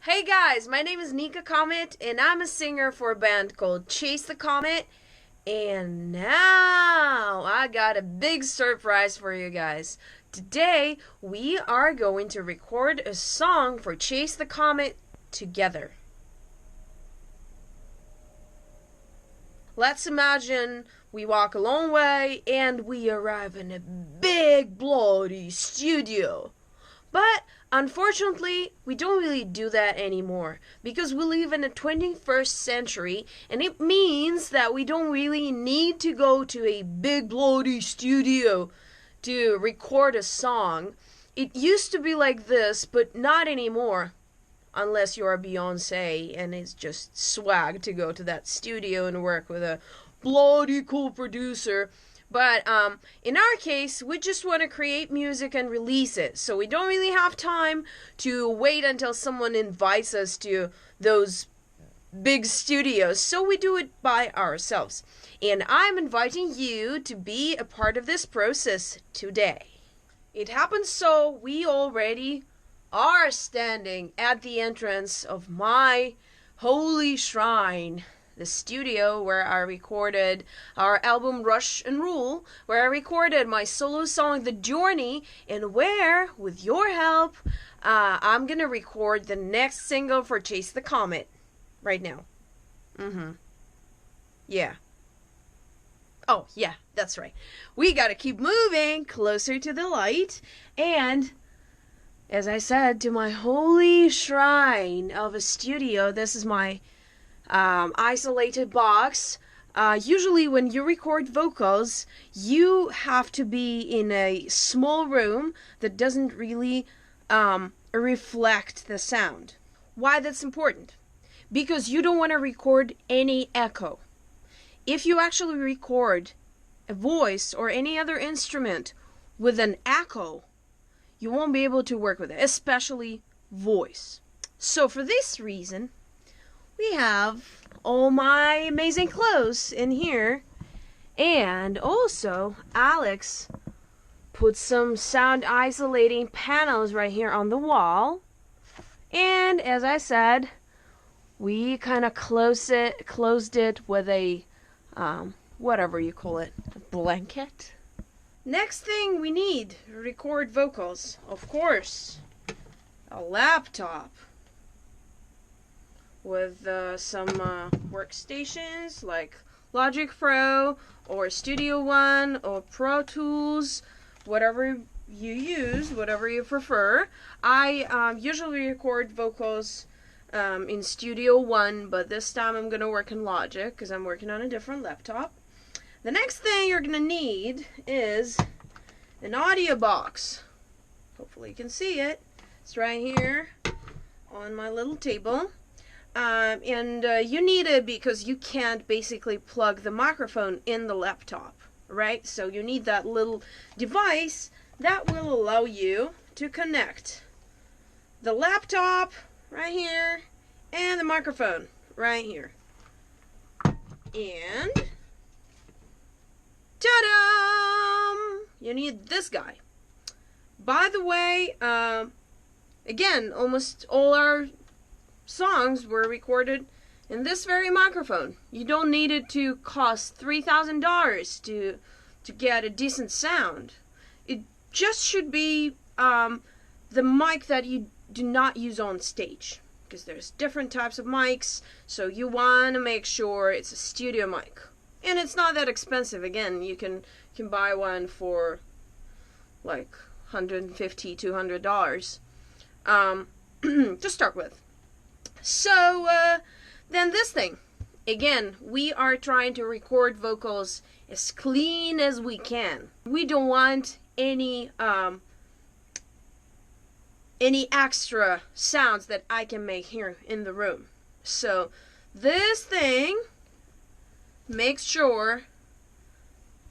Hey guys, my name is Nika Comet, and I'm a singer for a band called Chase the Comet. And now I got a big surprise for you guys. Today we are going to record a song for Chase the Comet together. Let's imagine we walk a long way and we arrive in a big bloody studio. But unfortunately, we don't really do that anymore because we live in the 21st century, and it means that we don't really need to go to a big bloody studio to record a song. It used to be like this, but not anymore. Unless you're Beyonce and it's just swag to go to that studio and work with a bloody cool producer. But in our case, we just want to create music and release it. So we don't really have time to wait until someone invites us to those big studios. So we do it by ourselves. And I'm inviting you to be a part of this process today. It happens so we already are standing at the entrance of my holy shrine, the studio where I recorded our album Rush and Rule, where I recorded my solo song The Journey, and where, with your help, I'm gonna record the next single for Chase the Comet right now. Yeah. Oh, yeah, that's right. We gotta keep moving closer to the light, and as I said, to my holy shrine of a studio. This is my isolated box. Usually when you record vocals, you have to be in a small room that doesn't really reflect the sound. Why that's important? Because you don't want to record any echo. If you actually record a voice or any other instrument with an echo, you won't be able to work with it, especially voice. So for this reason, we have all my amazing clothes in here, and also Alex put some sound isolating panels right here on the wall. And as I said, we kind of closed it with a whatever you call it, a blanket. Next thing we need to record vocals, of course, a laptop with some workstations like Logic Pro or Studio One or Pro Tools, whatever you use, whatever you prefer. I usually record vocals in Studio One, but this time I'm going to work in Logic because I'm working on a different laptop. The next thing you're going to need is an audio box. Hopefully you can see it. It's right here on my little table. You need it because you can't basically plug the microphone in the laptop, right? So you need that little device that will allow you to connect the laptop right here and the microphone right here. And ta-da! You need this guy. By the way, again, almost all our songs were recorded in this very microphone. You don't need it to cost $3,000 to get a decent sound. It just should be the mic that you do not use on stage, because there's different types of mics, so you want to make sure it's a studio mic. And it's not that expensive. Again, you can buy one for like $150, $200 to start with. So then this thing. Again, we are trying to record vocals as clean as we can. We don't want any extra sounds that I can make here in the room. So this thing makes sure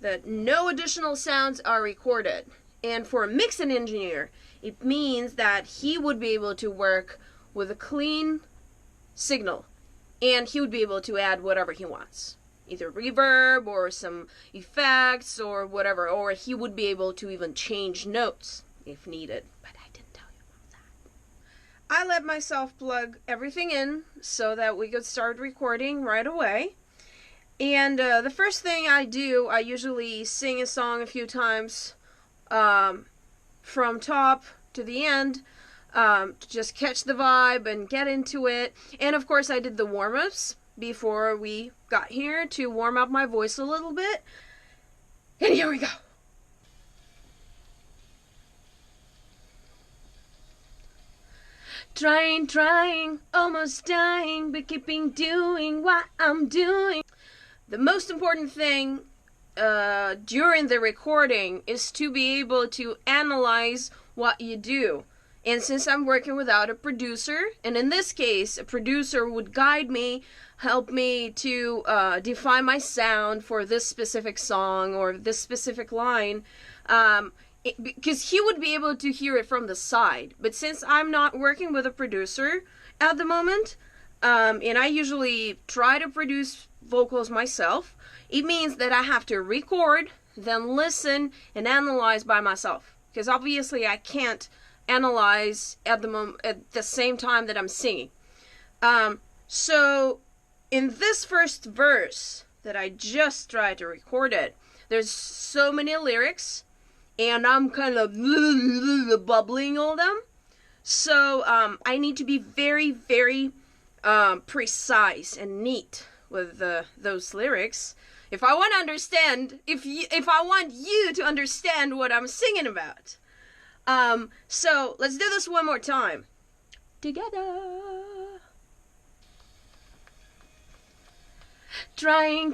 that no additional sounds are recorded. And for a mixing engineer, it means that he would be able to work with a clean signal, and he would be able to add whatever he wants, either reverb or some effects or whatever, or he would be able to even change notes if needed. But I didn't tell you about that. I let myself plug everything in so that we could start recording right away. And the first thing I do, I usually sing a song a few times from top to the end, to just catch the vibe and get into it. And of course I did the warm-ups before we got here to warm up my voice a little bit. And here we go. Trying, almost dying, but keeping doing what I'm doing. The most important thing during the recording is to be able to analyze what you do. And since I'm working without a producer, and in this case, a producer would guide me, help me to define my sound for this specific song or this specific line, because he would be able to hear it from the side. But since I'm not working with a producer at the moment, and I usually try to produce vocals myself, it means that I have to record, then listen and analyze by myself. Because obviously I can't analyze at the same time that I'm singing. So in this first verse that I just tried to record it, there's so many lyrics, and I'm kind of bubbling all them. So I need to be very, very precise and neat with those lyrics. If I want to understand, if I want you to understand what I'm singing about. So let's do this one more time. Together. Trying,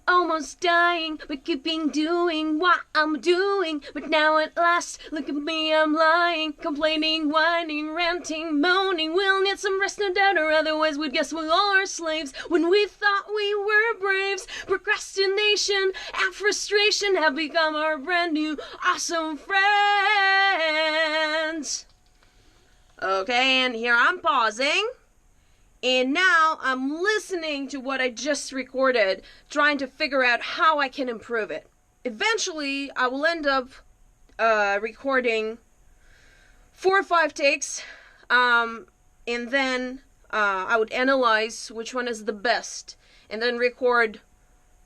almost dying, but keeping doing what I'm doing. But now at last, look at me, I'm lying, complaining, whining, ranting, moaning. We'll need some rest, no doubt, or otherwise we'd guess we all are slaves. When we thought we were braves, procrastination and frustration have become our brand new awesome friends. Okay, and here I'm pausing. And now I'm listening to what I just recorded, trying to figure out how I can improve it. Eventually, I will end up recording 4 or 5 takes, and then I would analyze which one is the best, and then record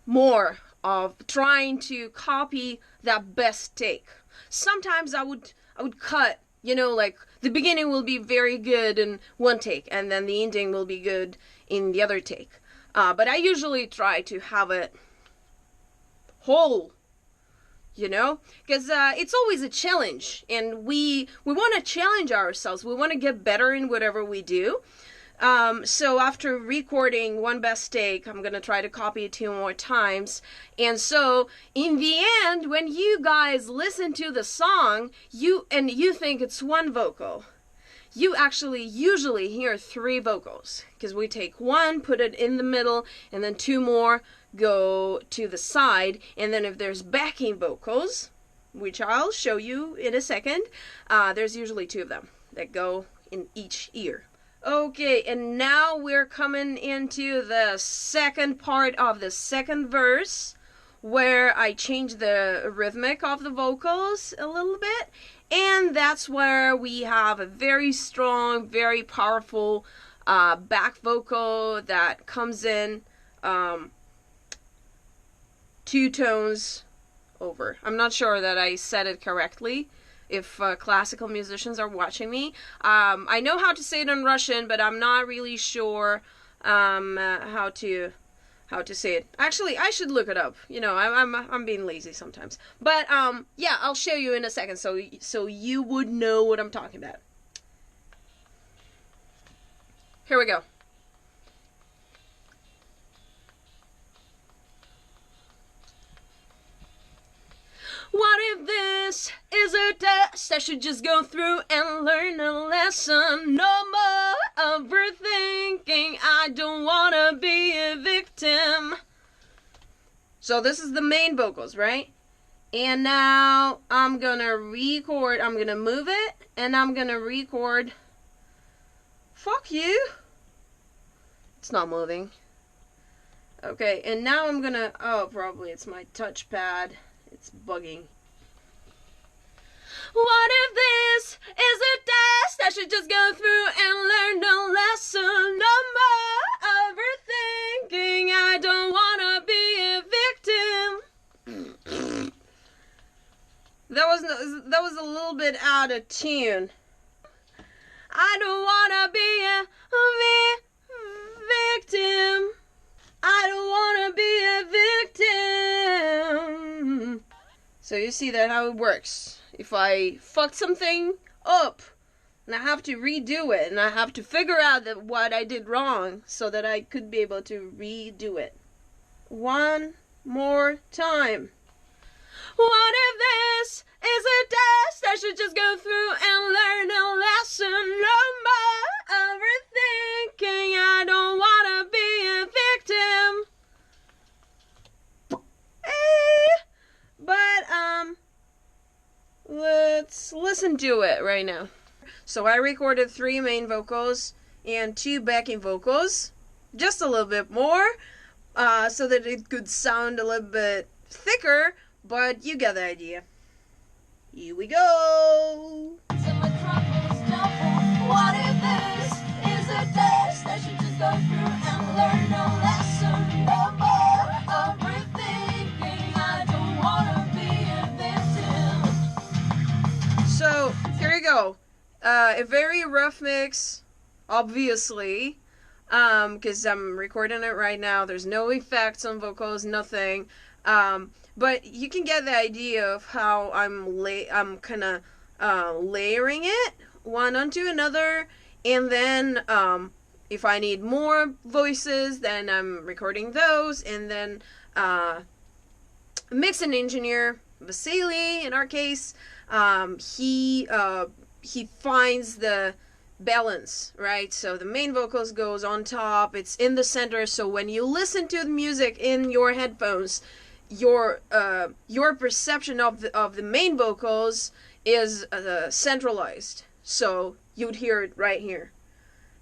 more of trying to copy that best take. Sometimes I would cut. You know, like, the beginning will be very good in one take, and then the ending will be good in the other take. But I usually try to have it whole, you know? Because it's always a challenge, and we want to challenge ourselves. We want to get better in whatever we do. So after recording one best take, I'm gonna try to copy it 2 more times. And so, in the end, when you guys listen to the song, you think it's one vocal, you actually usually hear 3 vocals. Because we take one, put it in the middle, and then 2 more go to the side. And then if there's backing vocals, which I'll show you in a second, there's usually 2 of them that go in each ear. Okay, and now we're coming into the second part of the second verse, where I change the rhythmic of the vocals a little bit, and that's where we have a very strong, very powerful back vocal that comes in 2 tones over. I'm not sure that I said it correctly. If classical musicians are watching me, I know how to say it in Russian, but I'm not really sure how to say it. Actually, I should look it up. You know, I'm being lazy sometimes. But yeah, I'll show you in a second, so you would know what I'm talking about. Here we go. What if this is a test? I should just go through and learn a lesson. No more overthinking. I don't wanna be a victim. So this is the main vocals, right? And now I'm gonna record. I'm gonna move it, and I'm gonna record. Fuck you. It's not moving. Okay, and now I'm gonna. Oh, probably it's my touchpad. It's bugging. What if this is a test I should just go through and learn no lesson? No more overthinking. I don't wanna be a victim. That was a little bit out of tune. I don't wanna be a victim. I don't wanna be a victim. So you see that how it works. If I fucked something up, and I have to redo it, and I have to figure out what I did wrong so that I could be able to redo it. One more time. What if this is a test I should just go through and learn a lesson? No more overthinking. I don't wanna be a victim. But let's listen to it right now. So I recorded 3 main vocals and 2 backing vocals, just a little bit more, so that it could sound a little bit thicker, but you get the idea. Here we go. What if this is a test I should just go through and learn a lesson? No more overthinking. I don't wanna be a victim. So here we go. A very rough mix, obviously, because I'm recording it right now. There's no effects on vocals, nothing. But you can get the idea of how I'm kind of layering it one onto another, and then if I need more voices, then I'm recording those, and then mix and engineer Vasily, in our case, he finds the balance, right? So the main vocals goes on top, it's in the center, so when you listen to the music in your headphones, your perception of the main vocals is centralized, so you'd hear it right here,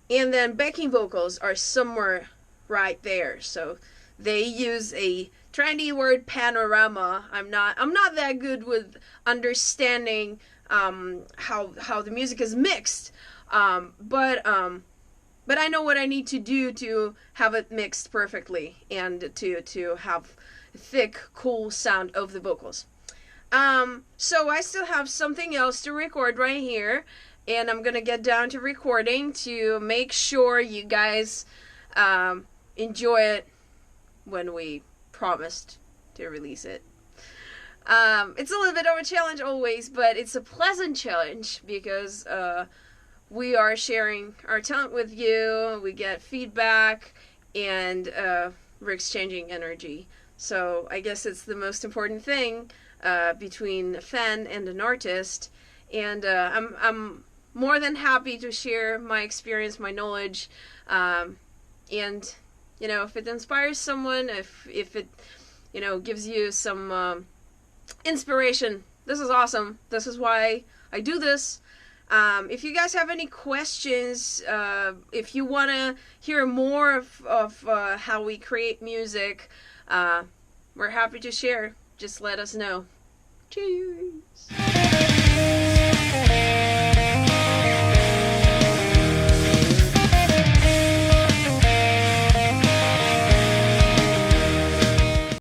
and then backing vocals are somewhere right there. So they use a trendy word, panorama. I'm not that good with understanding how the music is mixed, but I know what I need to do to have it mixed perfectly and to have thick, cool sound of the vocals. So I still have something else to record right here, and I'm gonna get down to recording to make sure you guys enjoy it when we promised to release it. It's a little bit of a challenge always, but it's a pleasant challenge because we are sharing our talent with you, we get feedback, and we're exchanging energy. So I guess it's the most important thing between a fan and an artist, and I'm more than happy to share my experience, my knowledge, and if it inspires someone, if it gives you some inspiration, this is awesome. This is why I do this. If you guys have any questions, if you want to hear more of how we create music, we're happy to share. Just let us know. Cheers!